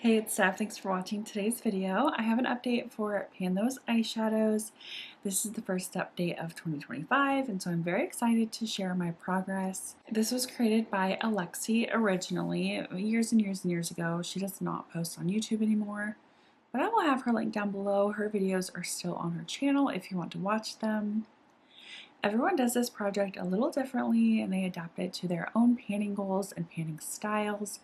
Hey, it's Steph. Thanks for watching today's video. I have an update for Pan Those Eyeshadows. This is the first update of 2025, and so I'm very excited to share my progress. This was created by Alexi originally, years and years and years ago. She does not post on YouTube anymore, but I will have her link down below. Her videos are still on her channel if you want to watch them. Everyone does this project a little differently and they adapt it to their own panning goals and panning styles.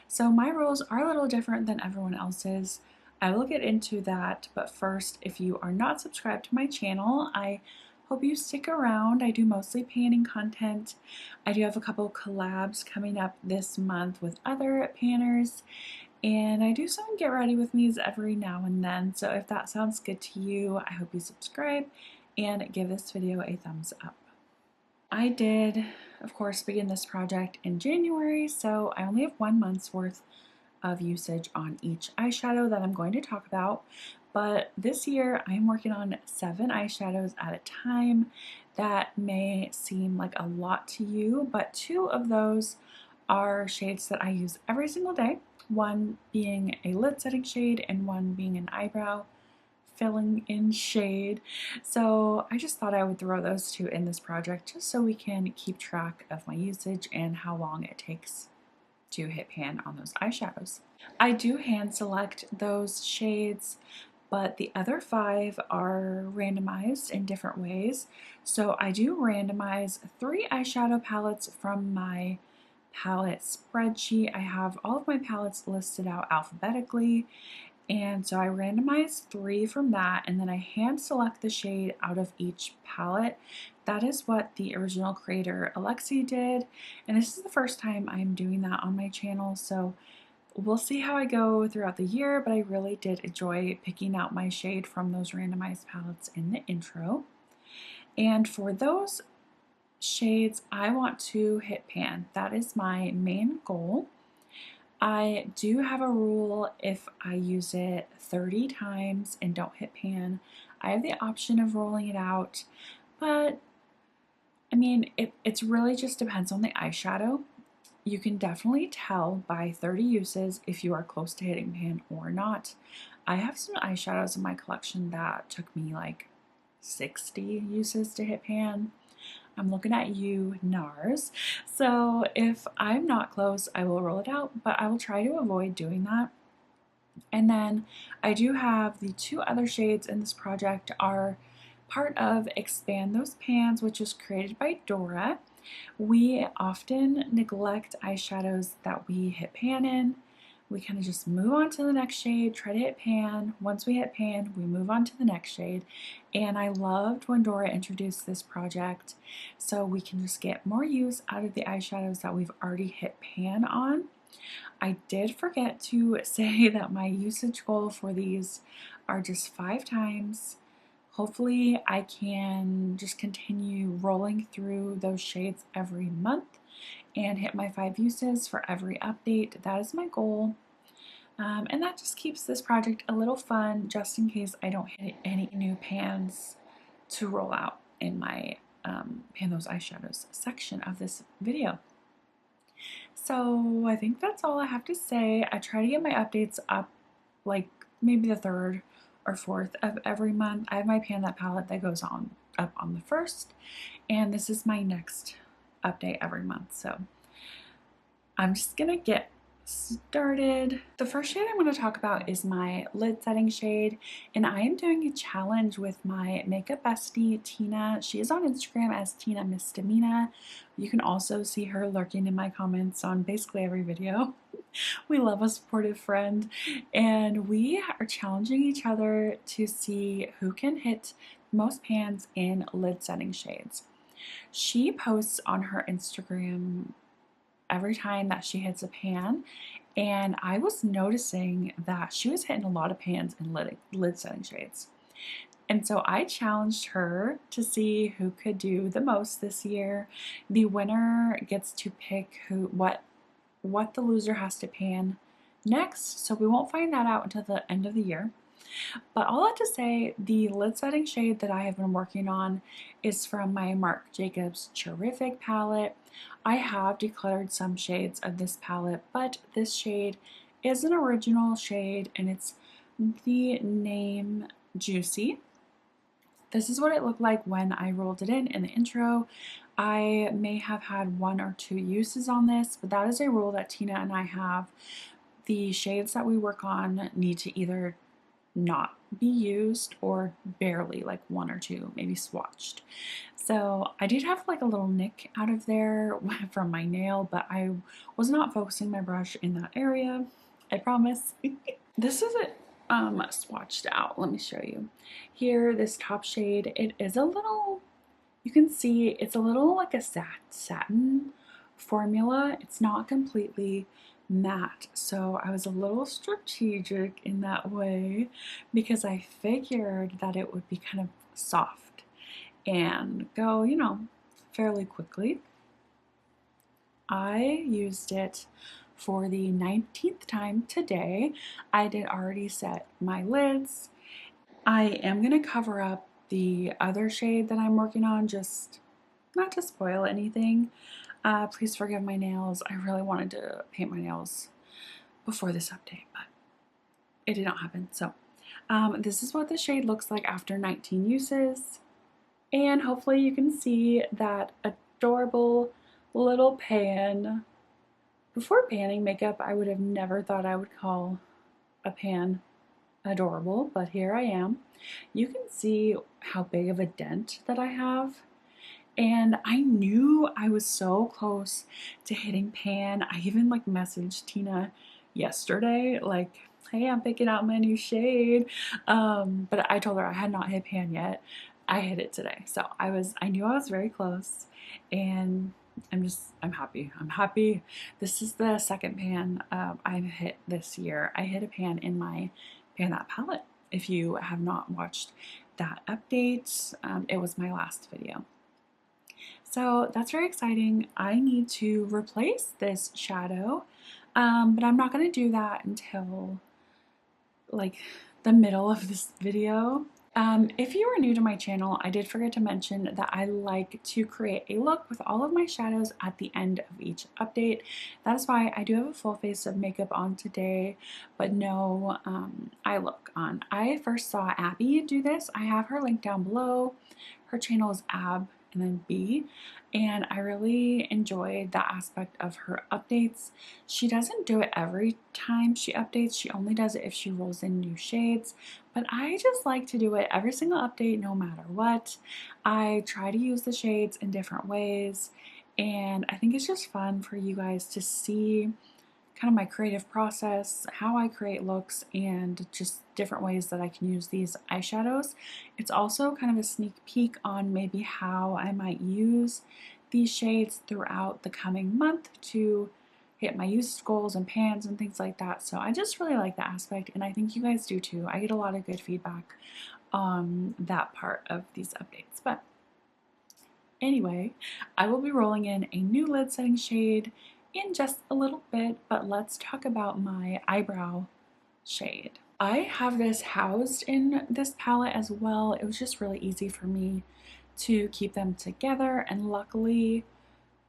So my rules are a little different than everyone else's. I will get into that, but first, if you are not subscribed to my channel, I hope you stick around. I do mostly panning content. I do have a couple collabs coming up this month with other panners, and I do some get ready with me's every now and then. So if that sounds good to you, I hope you subscribe and give this video a thumbs up. I did, of course, begin this project in January, so I only have 1 month's worth of usage on each eyeshadow that I'm going to talk about. But this year I'm working on 7 eyeshadows at a time. That may seem like a lot to you, but 2 of those are shades that I use every single day. One being a lid setting shade and one being an eyebrow filling in shade. So I just thought I would throw those 2 in this project just so we can keep track of my usage and how long it takes to hit pan on those eyeshadows. I do hand select those shades, but the other 5 are randomized in different ways. So I do randomize 3 eyeshadow palettes from my palette spreadsheet. I have all of my palettes listed out alphabetically, and so I randomized 3 from that, and then I hand select the shade out of each palette. That is what the original creator Alexi did, and this is the first time I'm doing that on my channel, so we'll see how I go throughout the year, but I really did enjoy picking out my shade from those randomized palettes in the intro. And for those shades, I want to hit pan. That is my main goal. I do have a rule: if I use it 30 times and don't hit pan, I have the option of rolling it out, but I mean, it's really just depends on the eyeshadow. You can definitely tell by 30 uses if you are close to hitting pan or not. I have some eyeshadows in my collection that took me like 60 uses to hit pan. I'm looking at you, NARS. So if I'm not close, I will roll it out, but I will try to avoid doing that. And then I do have the 2 other shades in this project are part of Expand Those Pans, which is created by Dora. We often neglect eyeshadows that we hit pan in. We kind of just move on to the next shade, try to hit pan. Once we hit pan, we move on to the next shade. And I loved when Dora introduced this project, so we can just get more use out of the eyeshadows that we've already hit pan on. I did forget to say that my usage goal for these are just 5 times. Hopefully I can just continue rolling through those shades every month and hit my 5 uses for every update. That is my goal. And that just keeps this project a little fun, just in case I don't hit any new pans to roll out in my Pan Those Eyeshadows section of this video. So I think that's all I have to say. I try to get my updates up like maybe the 3rd or 4th of every month. I have my Pan That palette that goes on up on the 1st, and this is my next update every month. So I'm just gonna get started. The first shade I'm going to talk about is my lid setting shade, and I am doing a challenge with my makeup bestie Tina. She is on Instagram as Tina Misdemeanor. You can also see her lurking in my comments on basically every video. We love a supportive friend, and we are challenging each other to see who can hit most pans in lid setting shades. She posts on her Instagram every time that she hits a pan, and I was noticing that she was hitting a lot of pans in lid setting shades. And so I challenged her to see who could do the most this year. The winner gets to pick what the loser has to pan next, so we won't find that out until the end of the year. But all that to say, the lid setting shade that I have been working on is from my Marc Jacobs Terrific palette. I have decluttered some shades of this palette, but this shade is an original shade, and it's the name Juicy. This is what it looked like when I rolled it in the intro. I may have had 1 or 2 uses on this, but that is a rule that Tina and I have. The shades that we work on need to either not be used or barely, like 1 or 2, maybe swatched. So I did have like a little nick out of there from my nail, but I was not focusing my brush in that area, I promise. This is it swatched out. Let me show you. Here, this top shade, it is a little, you can see it's a little like a satin formula. It's not completely matte, so I was a little strategic in that way because I figured that it would be kind of soft and go, you know, fairly quickly. I used it for the 19th time today. I did already set my lids. I am going to cover up the other shade that I'm working on, just not to spoil anything. Please forgive my nails. I really wanted to paint my nails before this update, but it did not happen. So this is what the shade looks like after 19 uses. And hopefully you can see that adorable little pan. Before panning makeup, I would have never thought I would call a pan adorable, but here I am. You can see how big of a dent that I have. And I knew I was so close to hitting pan. I even like messaged Tina yesterday, like, hey, I'm picking out my new shade. But I told her I had not hit pan yet. I hit it today. So I knew I was very close, and I'm happy. I'm happy. This is the second pan I've hit this year. I hit a pan in my Pan That palette. If you have not watched that update, it was my last video. So that's very exciting. I need to replace this shadow, but I'm not going to do that until like the middle of this video. If you are new to my channel, I did forget to mention that I like to create a look with all of my shadows at the end of each update. That is why I do have a full face of makeup on today, but no eye look on. I first saw Abby do this. I have her link down below. Her channel is Ab and then B, and I really enjoyed that aspect of her updates. She doesn't do it every time she updates. She only does it if she rolls in new shades, but I just like to do it every single update no matter what. I try to use the shades in different ways, and I think it's just fun for you guys to see kind of my creative process, how I create looks, and just different ways that I can use these eyeshadows. It's also kind of a sneak peek on maybe how I might use these shades throughout the coming month to hit my use goals and pans and things like that. So I just really like that aspect, and I think you guys do too. I get a lot of good feedback on that part of these updates. But anyway, I will be rolling in a new lid setting shade in just a little bit, but let's talk about my eyebrow shade. I have this housed in this palette as well. It was just really easy for me to keep them together, and luckily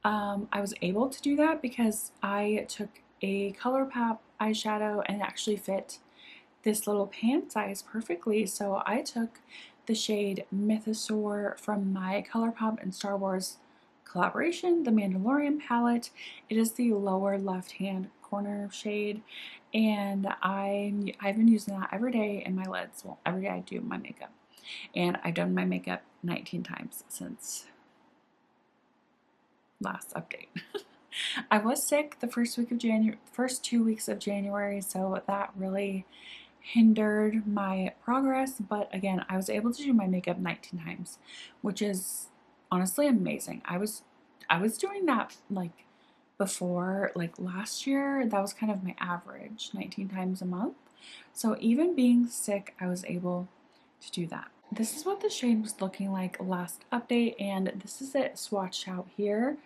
I was able to do that because I took a ColourPop eyeshadow and it actually fit this little pan size perfectly. So I took the shade Mythosaur from my ColourPop and Star Wars collaboration, the Mandalorian palette. It is the lower left hand corner shade, and I've been using that every day in my lids. Well, every day I do my makeup, and I've done my makeup 19 times since last update. I was sick the first 2 weeks of January, so that really hindered my progress, but again, I was able to do my makeup 19 times, which is honestly amazing. I was doing that like before, like last year. That was kind of my average, 19 times a month. So even being sick, I was able to do that. This is what the shade was looking like last update, and this is it swatched out here.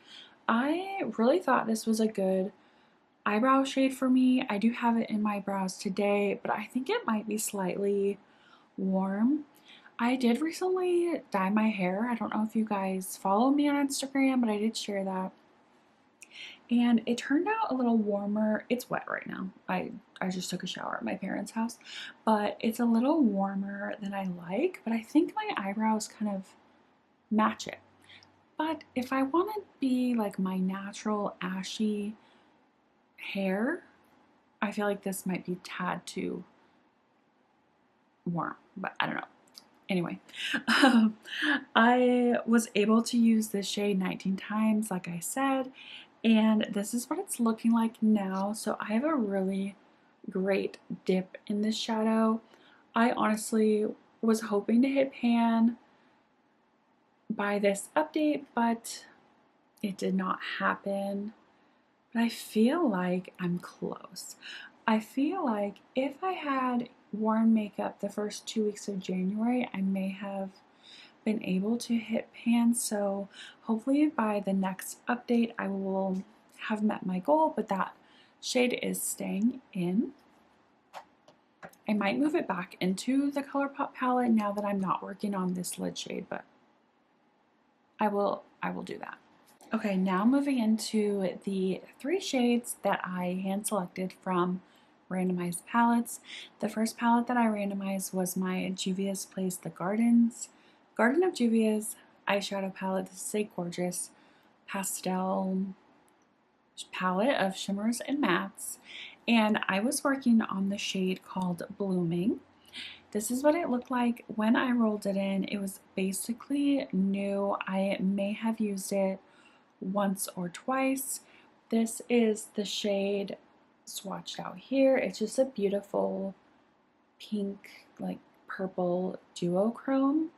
I really thought this was a good eyebrow shade for me. I do have it in my brows today, but I think it might be slightly warm. I did recently dye my hair. I don't know if you guys follow me on Instagram, but I did share that. and it turned out a little warmer. It's wet right now. I just took a shower at my parents' house, but it's a little warmer than I like, but I think my eyebrows kind of match it. But if I want to be like my natural ashy hair, I feel like this might be tad too warm, but I don't know. Anyway, I was able to use this shade 19 times, like I said, and this is what it's looking like now. So I have a really great dip in this shadow. I honestly was hoping to hit pan by this update, but it did not happen. But I feel like I'm close. I feel like if I had worn makeup the first 2 weeks of January, I may have been able to hit pan. So hopefully by the next update, I will have met my goal, but that shade is staying in. I might move it back into the ColourPop palette now that I'm not working on this lid shade, but I will do that. Okay, now moving into the 3 shades that I hand selected from randomized palettes. The first palette that I randomized was my Juvia's Place The Garden of Juvia's eyeshadow palette. This is a gorgeous pastel palette of shimmers and mattes, and I was working on the shade called Blooming. This is what it looked like when I rolled it in. It was basically new. I may have used it once or twice. This is the shade swatched out here. It's just a beautiful pink, like purple duochrome.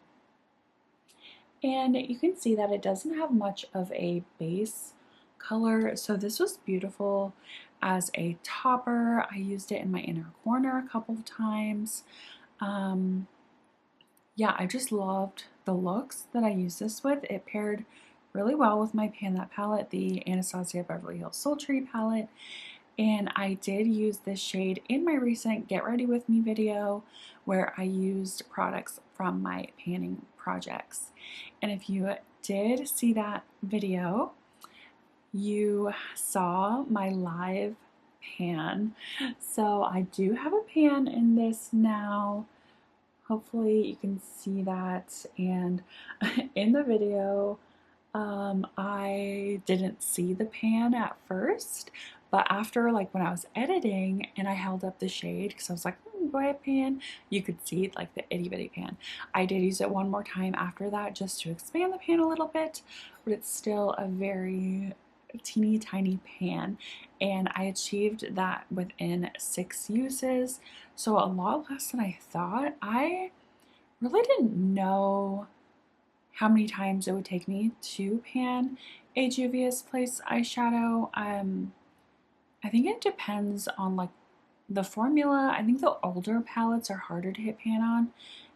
And you can see that it doesn't have much of a base color. So this was beautiful as a topper. I used it in my inner corner a couple of times. Yeah, I just loved the looks that I used this with. It paired really well with my Pan That palette, the Anastasia Beverly Hills Sultry palette. And I did use this shade in my recent Get Ready With Me video where I used products from my panning projects. And if you did see that video, you saw my live pan. So I do have a pan in this now. Hopefully you can see that. And in the video, I didn't see the pan at first, but after, like, when I was editing and I held up the shade because I was like, go ahead, pan, you could see like the itty bitty pan. I did use it one more time after that just to expand the pan a little bit, but it's still a very teeny tiny pan, and I achieved that within 6 uses, so a lot less than I thought. I really didn't know how many times it would take me to pan a Juvia's Place eyeshadow. I think it depends on like the formula. I think the older palettes are harder to hit pan on,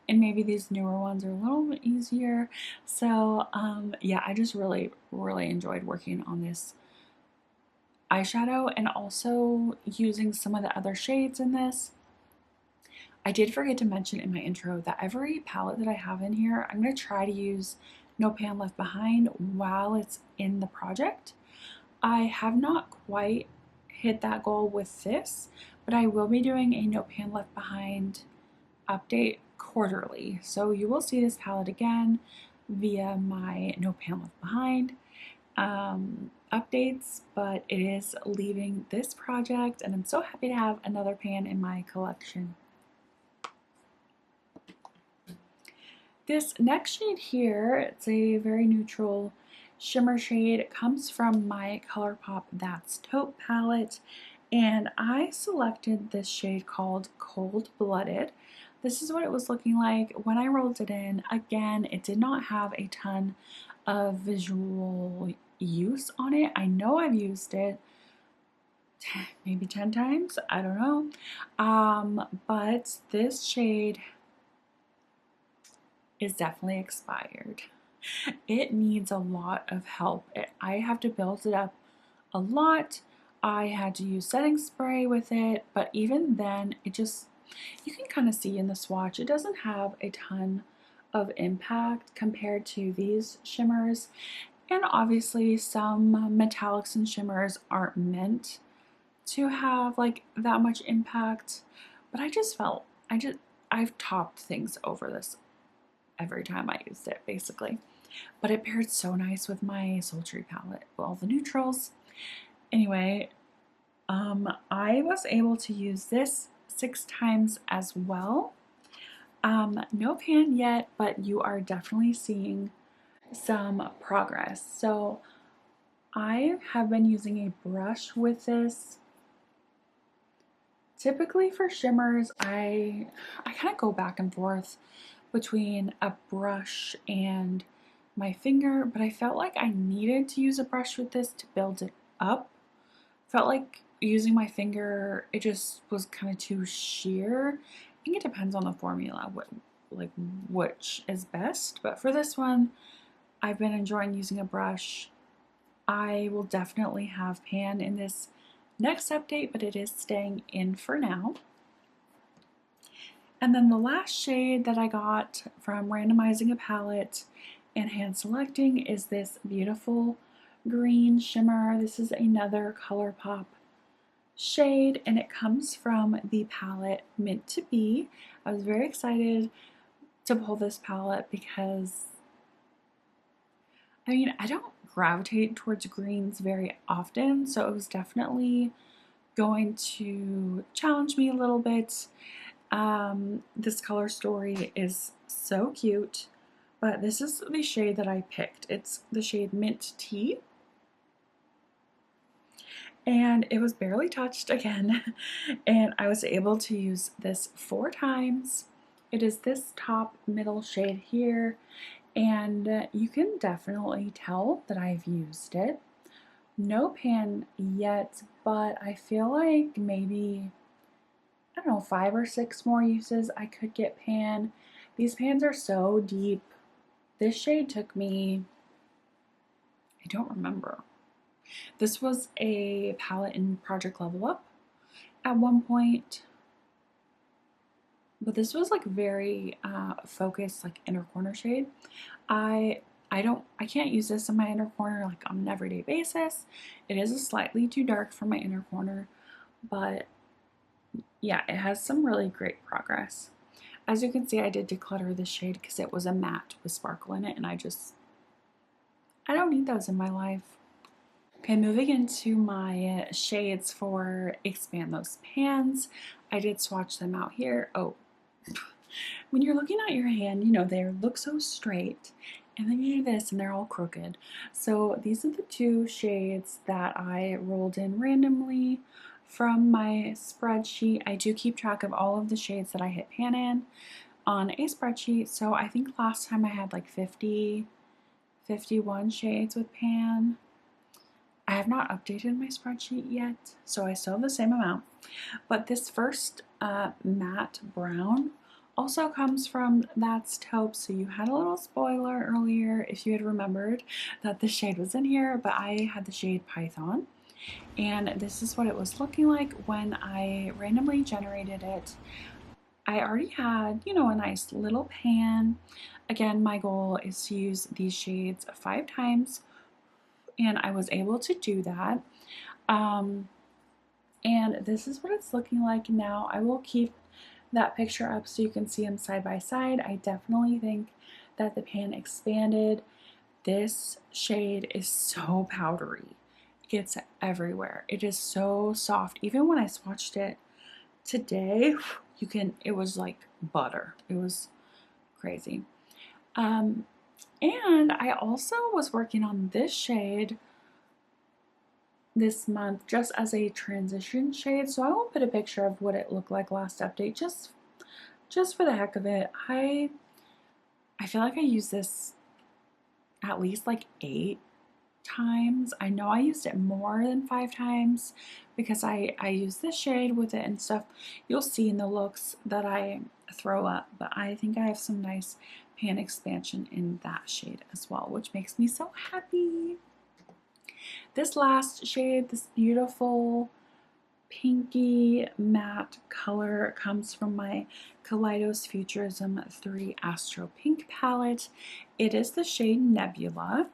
and maybe these newer ones are a little bit easier. So yeah, I just really enjoyed working on this eyeshadow and also using some of the other shades in this. I did forget to mention in my intro that every palette that I have in here, I'm going to try to use No Pan Left Behind while it's in the project. I have not quite hit that goal with this, but I will be doing a No Pan Left Behind update quarterly. So you will see this palette again via my No Pan Left Behind updates, but it is leaving this project, and I'm so happy to have another pan in my collection. This next shade here, it's a very neutral shimmer shade. It comes from my ColourPop That's Taupe palette, and I selected this shade called Cold Blooded. This is what it was looking like when I rolled it in. Again, it did not have a ton of visual use on it. I know I've used it maybe 10 times, I don't know, but this shade is definitely expired. It needs a lot of help. I have to build it up a lot. I had to use setting spray with it, but even then, it just, you can kind of see in the swatch, it doesn't have a ton of impact compared to these shimmers. And obviously some metallics and shimmers aren't meant to have like that much impact, but I just felt, I've topped things over this every time I used it basically. But it paired so nice with my sultry palette, all the neutrals. Anyway, I was able to use this 6 times as well. No pan yet, but you are definitely seeing some progress. So I have been using a brush with this. Typically for shimmers, I kind of go back and forth between a brush and my finger, but I felt like I needed to use a brush with this to build it up. Felt like using my finger, it just was kind of too sheer. I think it depends on the formula, which is best, but for this one, I've been enjoying using a brush. I will definitely have pan in this next update, but it is staying in for now. And then the last shade that I got from randomizing a palette and hand selecting is this beautiful green shimmer. This is another ColourPop shade, and it comes from the palette Meant to Be. I was very excited to pull this palette because, I mean, I don't gravitate towards greens very often, so it was definitely going to challenge me a little bit. This color story is so cute, but this is the shade that I picked. It's the shade Mint Tea, and it was barely touched again, and I was able to use this 4 times. It is this top middle shade here, and you can definitely tell that I've used it. No pan yet, but I feel like maybe, I don't know, 5 or 6 more uses I could get pan. These pans are so deep. This shade took me, I don't remember. This was a palette in Project Level Up at one point, but this was like very focused, like inner corner shade. I can't use this in my inner corner like on an everyday basis. It is slightly too dark for my inner corner, but yeah, it has some really great progress. As you can see, I did declutter this shade because it was a matte with sparkle in it, and I don't need those in my life. Okay, moving into my shades for Expand Those Pans. I did swatch them out here. Oh, when you're looking at your hand, you know, they look so straight, and then you do this and they're all crooked. So these are the 2 shades that I rolled in randomly from my spreadsheet. I do keep track of all of the shades that I hit pan in on a spreadsheet. So I think last time I had like 51 shades with pan. I have not updated my spreadsheet yet, so I still have the same amount. But this first matte brown also comes from That's Taupe, so you had a little spoiler earlier if you had remembered that the shade was in here, but I had the shade Python. And this is what it was looking like when I randomly generated it. I already had, you know, a nice little pan. Again, my goal is to use these shades 5 times, and I was able to do that. And this is what it's looking like now. I will keep that picture up so you can see them side by side. I definitely think that the pan expanded. This shade is so powdery. It gets everywhere. It is so soft. Even when I swatched it today, it was like butter. It was crazy. And I also was working on this shade this month just as a transition shade, so I will put a picture of what it looked like last update just for the heck of it. I feel like I used this at least like 8 times. I know I used it more than 5 times because I used this shade with it and stuff. You'll see in the looks that I throw up, but I think I have some nice pan expansion in that shade as well, which makes me so happy. This last shade, this beautiful pinky matte color, comes from my Kaleidos Futurism 3 Astro Pink palette. It is the shade Nebula,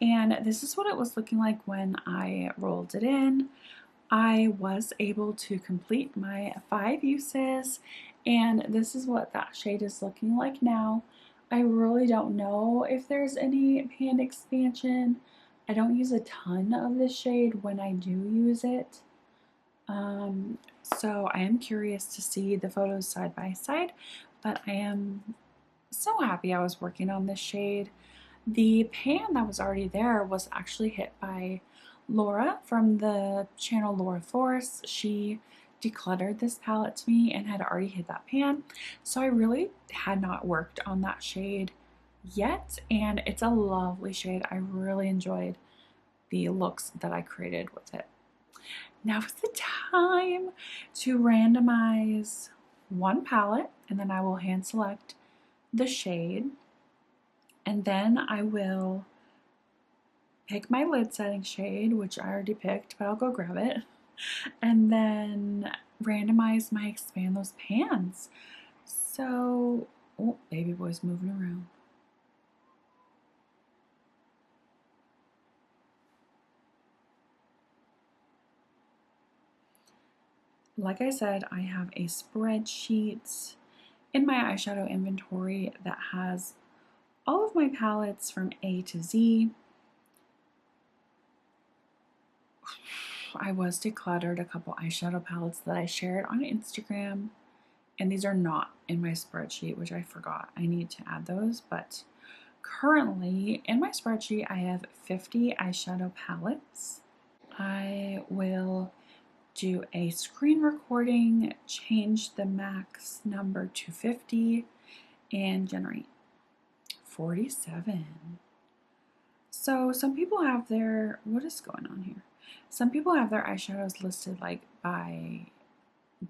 And this is what it was looking like when I rolled it in. I was able to complete my 5 uses, and this is what that shade is looking like now. I really don't know if there's any pan expansion. I don't use a ton of this shade when I do use it. So I am curious to see the photos side by side, but I am so happy I was working on this shade. The pan that was already there was actually hit by Laura from the channel Laura Force. She decluttered this palette to me and had already hit that pan. So I really had not worked on that shade yet, and it's a lovely shade. I really enjoyed the looks that I created with it. Now is the time to randomize one palette, and then I will hand select the shade, and then I will pick my lid setting shade, which I already picked, but I'll go grab it, and then randomize my expand those pans. So, oh, baby boy's moving around. Like I said, I have a spreadsheet in my eyeshadow inventory that has all of my palettes from A to Z. I was decluttered a couple eyeshadow palettes that I shared on Instagram, and these are not in my spreadsheet, which I forgot. I need to add those, but currently in my spreadsheet I have 50 eyeshadow palettes. I will do a screen recording, change the max number to 50, and generate 47. So some people have their, what is going on here? Some people have their eyeshadows listed like by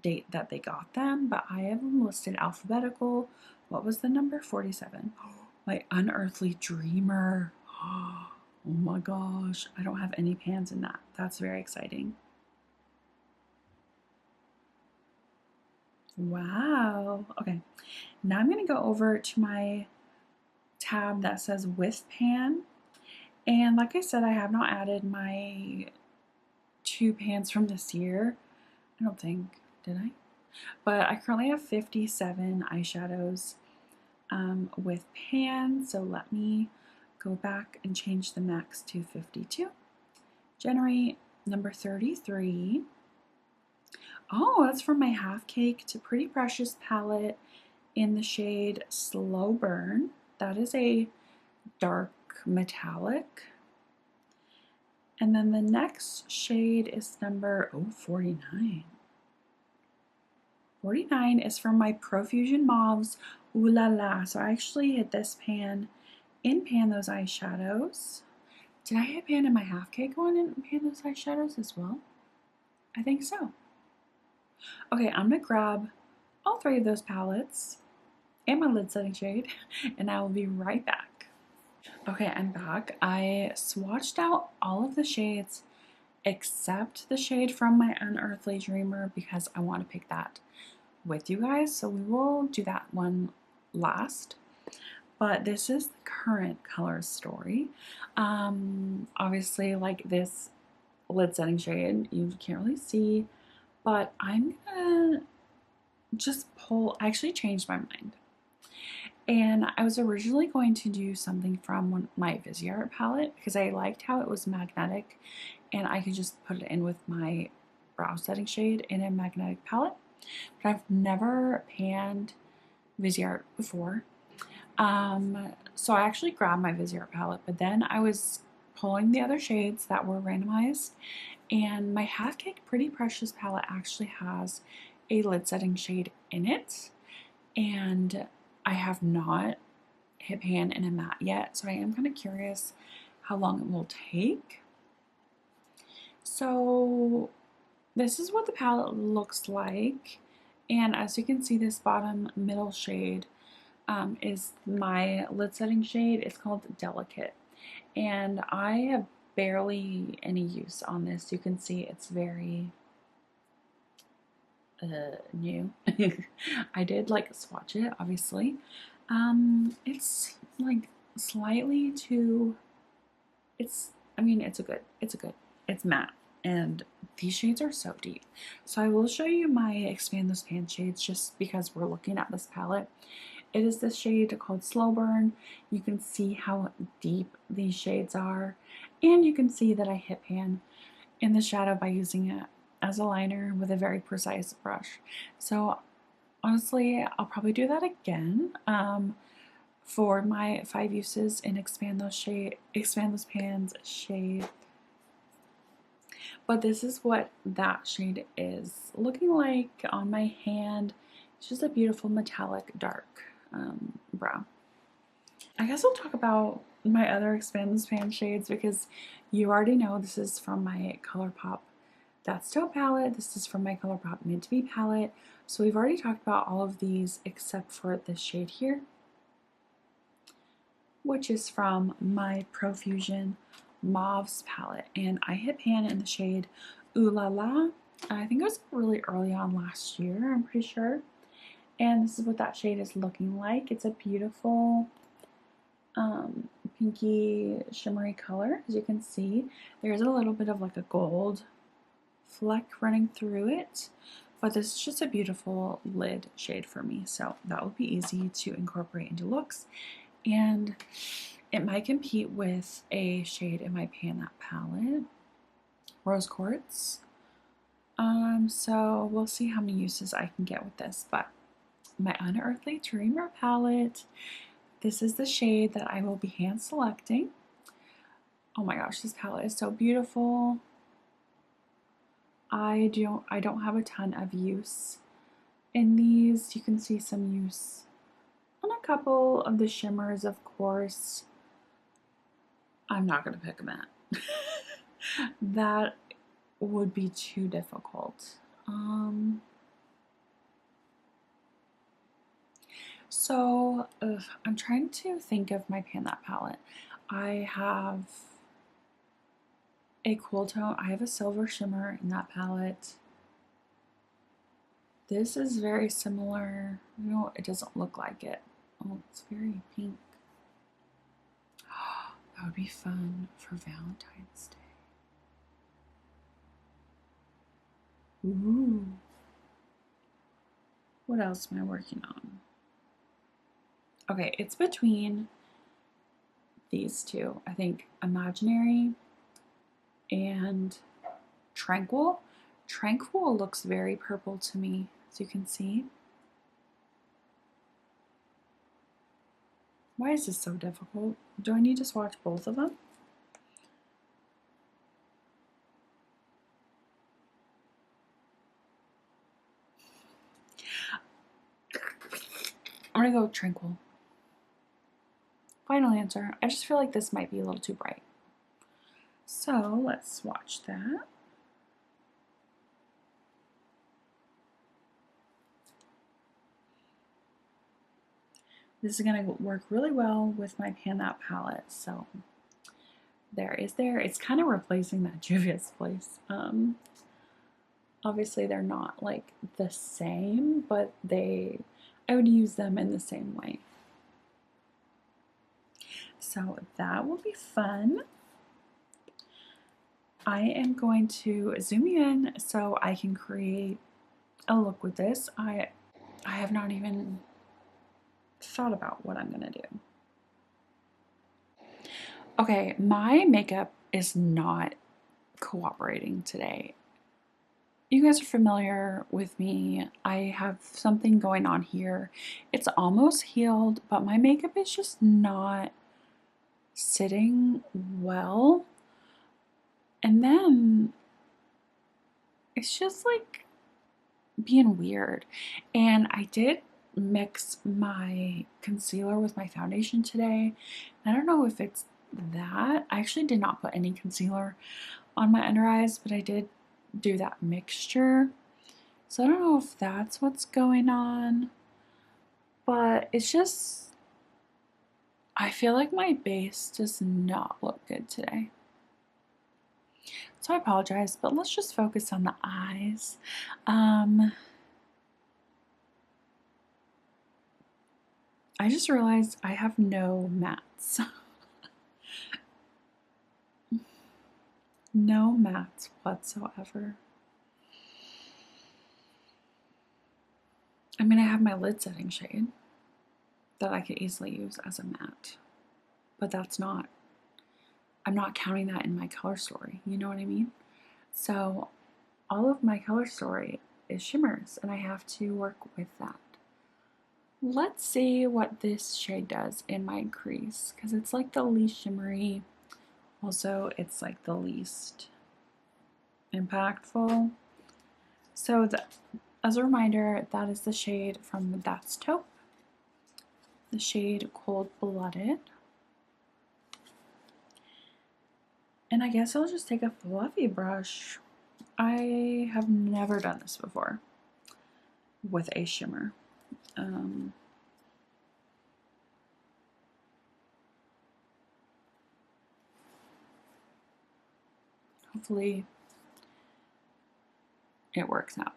date that they got them, but I have them listed alphabetical. What was the number? 47. My Unearthly Dreamer. Oh my gosh, I don't have any pans in that. That's very exciting. Wow. Okay, now I'm going to go over to my tab that says with pan. And like I said, I have not added my 2 pans from this year. I don't think, did I? But I currently have 57 eyeshadows with pans. So let me go back and change the max to 52. Generate number 33. Oh, that's from my Half Cake to Pretty Precious palette in the shade Slow Burn. That is a dark metallic. And then the next shade is number 49. 49 is from my Profusion Mauves Ooh La La. So I actually hit this pan in Pan Those Eyeshadows. Did I hit pan in my Half Cake one and pan those eyeshadows as well? I think so. Okay, I'm gonna grab all 3 of those palettes and my lid setting shade, and I will be right back. Okay, I'm back. I swatched out all of the shades except the shade from my Unearthly Dreamer because I want to pick that with you guys, so we will do that one last. But this is the current color story. Obviously, like this lid setting shade, you can't really see, but I'm gonna just pull. I actually changed my mind. And I was originally going to do something from my Viseart palette because I liked how it was magnetic and I could just put it in with my brow setting shade in a magnetic palette. But I've never panned Viseart before. So I actually grabbed my Viseart palette, but then I was pulling the other shades that were randomized, and my Half Cake Pretty Precious palette actually has a lid setting shade in it, and I have not hit pan in a matte yet, so I am kind of curious how long it will take. So this is what the palette looks like, and as you can see, this bottom middle shade is my lid setting shade. It's called Delicate, and I have barely any use on this. You can see it's very new. I did like swatch it, obviously. It's like slightly too I mean, it's matte. And these shades are so deep. So I will show you my Expand Those Pan shades just because we're looking at this palette. It is this shade called Slow Burn. You can see how deep these shades are. And you can see that I hit pan in the shadow by using it as a liner with a very precise brush. So honestly, I'll probably do that again. For my 5 uses in Expand Those Pans shade. But this is what that shade is looking like on my hand. It's just a beautiful metallic dark brown. I guess I'll talk about my other Expand Those Pans shades because you already know this is from my ColourPop That's Dope palette. This is from my ColourPop Meant to Be palette. So we've already talked about all of these except for this shade here, which is from my Profusion Mauves palette. And I hit pan in the shade Ooh La La. I think it was really early on last year, I'm pretty sure. And this is what that shade is looking like. It's a beautiful pinky shimmery color. As you can see, there's a little bit of like a gold fleck running through it. But this is just a beautiful lid shade for me. So that will be easy to incorporate into looks. And it might compete with a shade in my Pan That palette, Rose Quartz. So we'll see how many uses I can get with this. But my Unearthly Dreamer palette, this is the shade that I will be hand selecting. Oh my gosh, this palette is so beautiful. I don't have a ton of use in these. You can see some use on a couple of the shimmers, of course. I'm not going to pick a matte. That would be too difficult. I'm trying to think of my Pan That palette. I have a cool tone. I have a silver shimmer in that palette. This is very similar. No, it doesn't look like it. Oh, it's very pink. That would be fun for Valentine's Day. Ooh. What else am I working on? Okay, it's between these two. I think Imaginary and Tranquil. Tranquil looks very purple to me, as you can see. Why is this so difficult? Do I need to swatch both of them? I'm gonna go with Tranquil. Final answer. I just feel like this might be a little too bright. So let's swatch that. This is going to work really well with my Pan That palette. So it's kind of replacing that Juvia's Place. Obviously they're not like the same, but I would use them in the same way. So that will be fun. I am going to zoom in so I can create a look with this. I have not even thought about what I'm gonna do. Okay, my makeup is not cooperating today. You guys are familiar with me. I have something going on here. It's almost healed, but my makeup is just not sitting well. And then it's just like being weird. And I did mix my concealer with my foundation today. I don't know if it's that. I actually did not put any concealer on my under eyes, but I did do that mixture. So I don't know if that's what's going on, but it's just, I feel like my base does not look good today. So I apologize, but let's just focus on the eyes. I just realized I have no mattes. No mattes whatsoever. I mean, I have my lid setting shade that I could easily use as a matte, but I'm not counting that in my color story, you know what I mean? So all of my color story is shimmers, and I have to work with that. Let's see what this shade does in my crease, because it's like the least shimmery. Also, it's like the least impactful. So as a reminder, that is the shade from That's Taupe, the shade Cold Blooded. And I guess I'll just take a fluffy brush. I have never done this before with a shimmer. Hopefully it works out.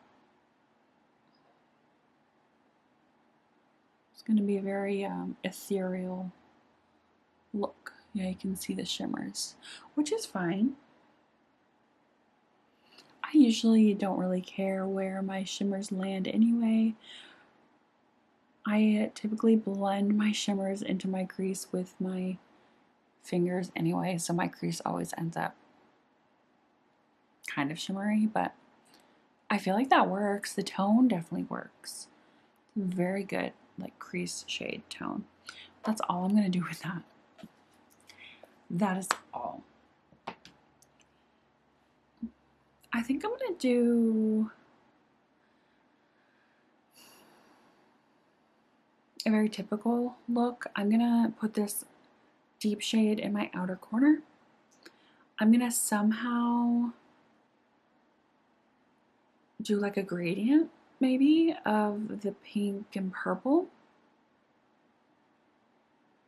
It's going to be a very ethereal look. Yeah, you can see the shimmers, which is fine. I usually don't really care where my shimmers land anyway. I typically blend my shimmers into my crease with my fingers anyway, so my crease always ends up kind of shimmery, but I feel like that works. The tone definitely works. Very good, like crease shade tone. That's all I'm gonna do with that. That is all. I think I'm gonna do a very typical look. I'm gonna put this deep shade in my outer corner. I'm gonna somehow do like a gradient maybe of the pink and purple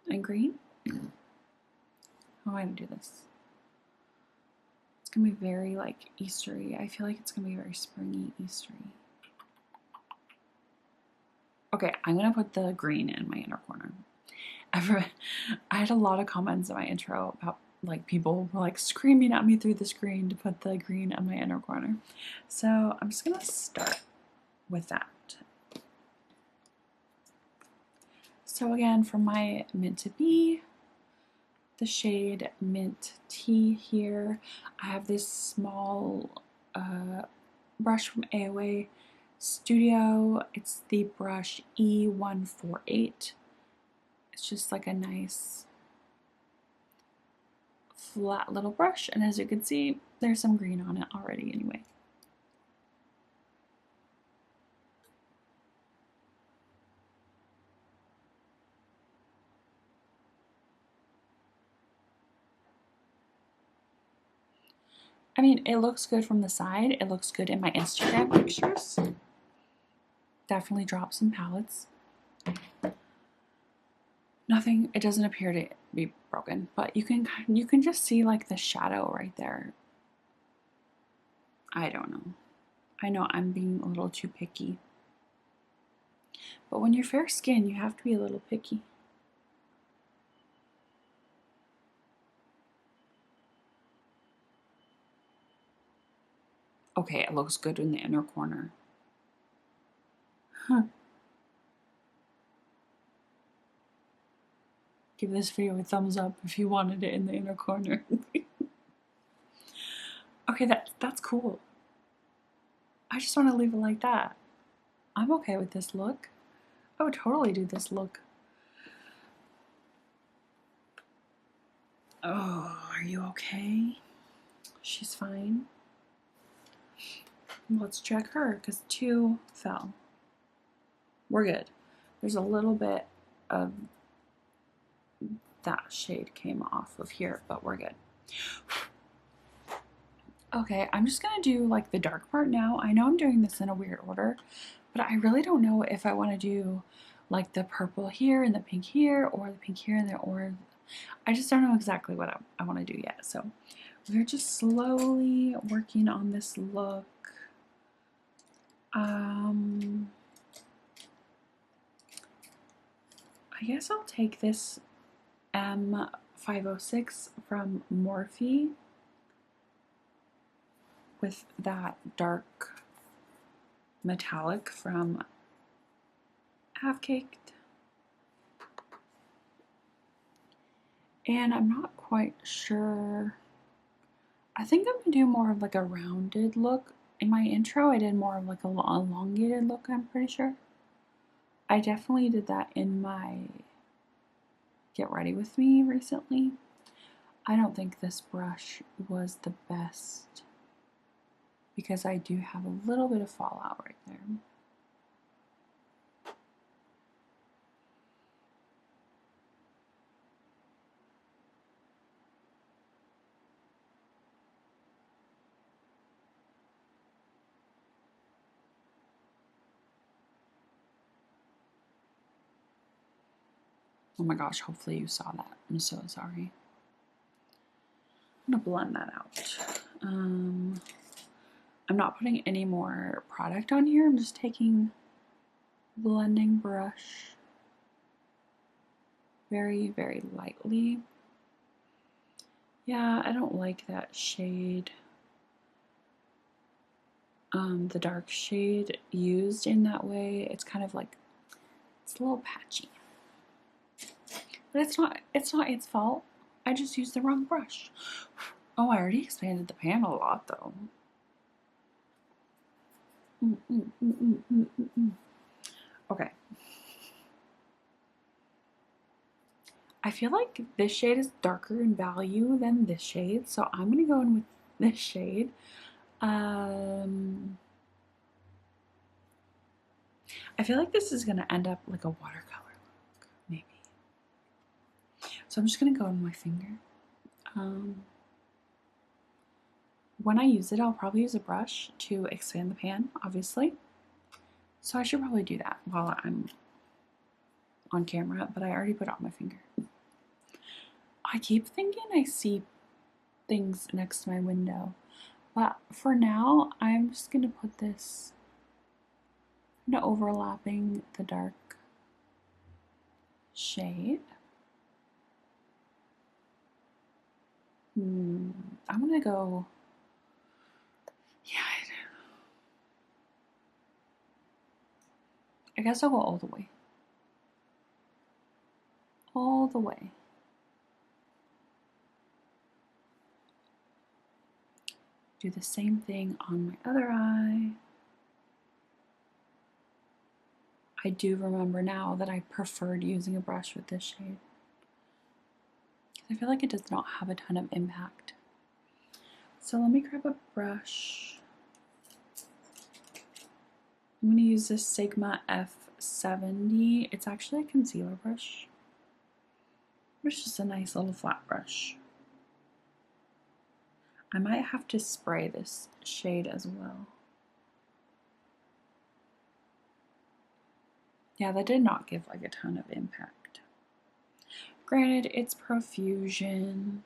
and green. How am I gonna do this? It's gonna be very like Eastery. I feel like it's gonna be very springy, Eastery. Okay, I'm gonna put the green in my inner corner. I had a lot of comments in my intro about like people were like screaming at me through the screen to put the green in my inner corner. So I'm just gonna start with that. So again, for my Mint to Be, the shade Mint Tea here, I have this small brush from AOA Studio. It's the brush E148. It's just like a nice flat little brush, and as you can see, there's some green on it already anyway. I mean, it looks good from the side. It looks good in my Instagram pictures. Definitely drop some palettes. Nothing, it doesn't appear to be broken, but you can just see like the shadow right there. I don't know. I know I'm being a little too picky. But when you're fair skinned, you have to be a little picky. Okay, it looks good in the inner corner. Huh. Give this video a thumbs up if you wanted it in the inner corner. Okay, that's cool. I just want to leave it like that. I'm okay with this look. I would totally do this look. Oh, are you okay? She's fine. Let's check her, because 2 fell. We're good. There's a little bit of that shade came off of here, but we're good. Okay, I'm just gonna do like the dark part now. I know I'm doing this in a weird order, but I really don't know if I want to do like the purple here and the pink here, or the pink here and the orange. I just don't know exactly what I want to do yet. So we're just slowly working on this look. I guess I'll take this M506 from Morphe. with that dark metallic from Half Caked. And I'm not quite sure. I think I'm gonna do more of like a rounded look. In my intro, I did more of like a elongated look, I'm pretty sure. I definitely did that in my Get Ready With Me recently. I don't think this brush was the best because I do have a little bit of fallout right there. Oh my gosh, hopefully you saw that. I'm so sorry. I'm gonna blend that out. I'm not putting any more product on here. I'm just taking a blending brush very, very lightly. Yeah, I don't like that shade. The dark shade used in that way, it's kind of like, it's a little patchy. But it's not its fault. I just used the wrong brush. Oh, I already expanded the pan a lot though. Okay. I feel like this shade is darker in value than this shade, so I'm gonna go in with this shade. I feel like this is gonna end up like a watercolor look, maybe. So I'm just gonna go in my finger. When I use it, I'll probably use a brush to expand the pan, obviously. So I should probably do that while I'm on camera, but I already put it on my finger. I keep thinking I see things next to my window, but for now, I'm just gonna put this kind of overlapping the dark shade. I'm gonna go, yeah, I guess I'll go all the way. All the way. Do the same thing on my other eye. I do remember now that I preferred using a brush with this shade. I feel like it does not have a ton of impact. So let me grab a brush. I'm going to use this Sigma F70. It's actually a concealer brush. It's just a nice little flat brush. I might have to spray this shade as well. Yeah, that did not give like a ton of impact. Granted, it's profusion.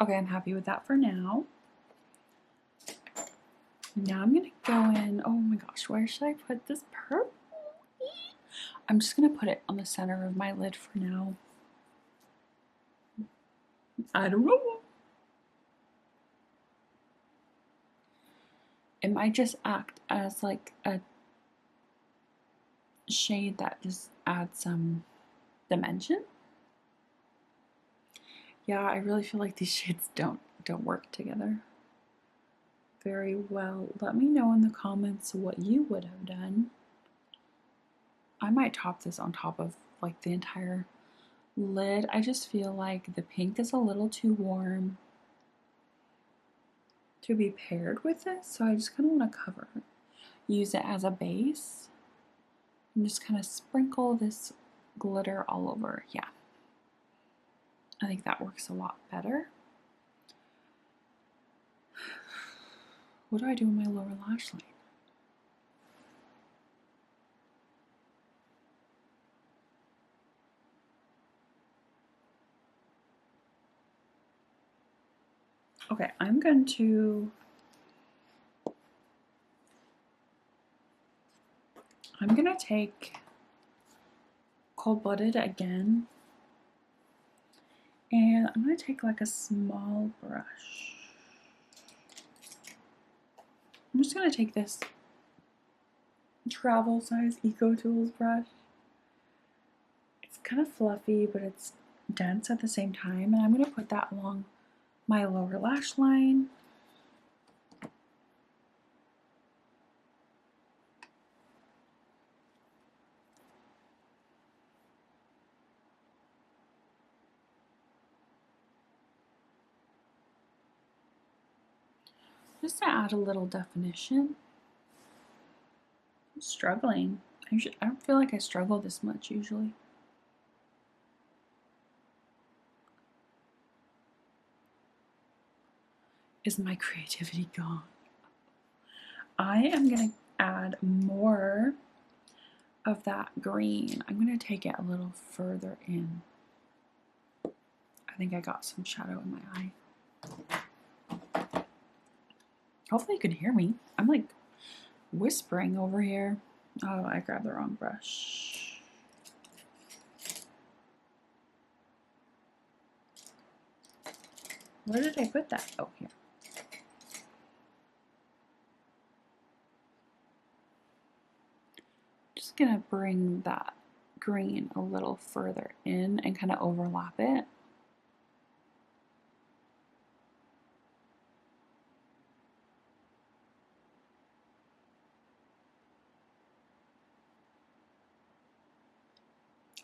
Okay, I'm happy with that for now. Now I'm gonna go in, oh my gosh, where should I put this purple? I'm just gonna put it on the center of my lid for now. I don't know. It might just act as like a shade that just adds some dimension. Yeah, I really feel like these shades don't work together very well. Let me know in the comments what you would have done. I might top this on top of like the entire lid. I just feel like the pink is a little too warm to be paired with this, so I just kind of want to cover it. Use it as a base and just kind of sprinkle this glitter all over. Yeah, I think that works a lot better. What do I do in my lower lash line? Okay, I'm going to take Cold Blooded again And I'm going to take like a small brush. I'm just going to take this travel size Eco Tools brush. It's kind of fluffy, but it's dense at the same time. And I'm going to put that along my lower lash line. Just to add a little definition. I'm struggling. I don't feel like I struggle this much usually. Is my creativity gone? I am going to add more of that green. I'm going to take it a little further in. I think I got some shadow in my eye. Hopefully you can hear me. I'm like whispering over here. Oh, I grabbed the wrong brush. Where did I put that? Oh, here. Just gonna bring that green a little further in and kind of overlap it.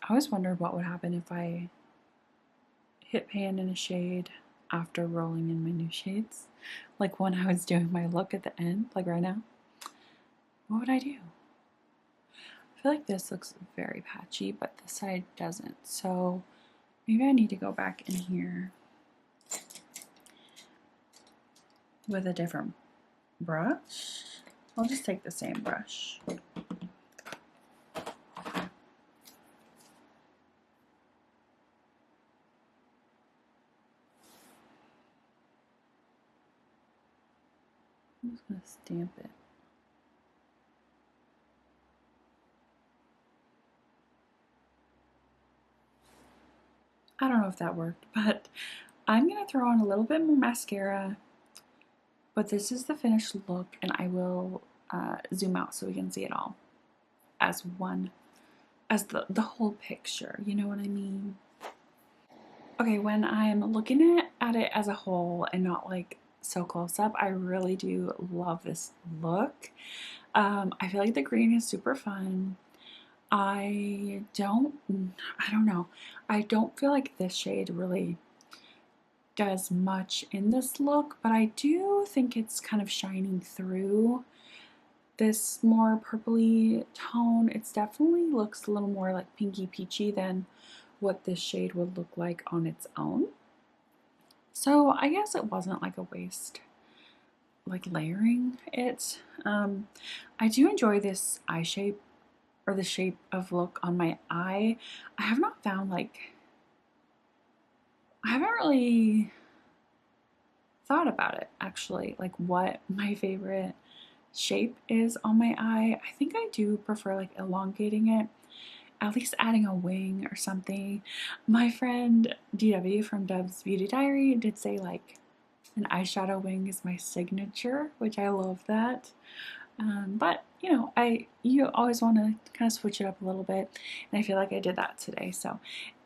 I always wondered what would happen if I hit pan in a shade after rolling in my new shades. Like when I was doing my look at the end, like right now. What would I do? I feel like this looks very patchy, but this side doesn't. So maybe I need to go back in here with a different brush. I'll just take the same brush. I'm just going to stamp it. I don't know if that worked, but I'm going to throw on a little bit more mascara, but this is the finished look, and I will zoom out so we can see it all as one, as the whole picture, you know what I mean? Okay, when I'm looking at it as a whole and not like so close up, I really do love this look. I feel like the green is super fun. I don't know. I don't feel like this shade really does much in this look, but I do think it's kind of shining through this more purpley tone. It definitely looks a little more like pinky peachy than what this shade would look like on its own. So I guess it wasn't like a waste, like layering it. I do enjoy this eye shape, or the shape of look on my eye. I have not found like, I haven't really thought about it actually, like what my favorite shape is on my eye. I think I do prefer like elongating it, at least adding a wing or something. My friend DW from Deb's Beauty Diary did say like an eyeshadow wing is my signature, which I love that. But you know, you always want to kind of switch it up a little bit, and I feel like I did that today. So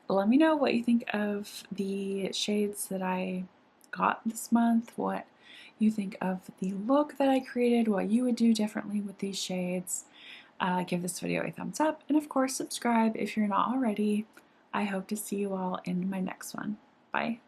let me know what you think of the shades that I got this month, what you think of the look that I created, what you would do differently with these shades. Give this video a thumbs up, and of course subscribe if you're not already. I hope to see you all in my next one. Bye.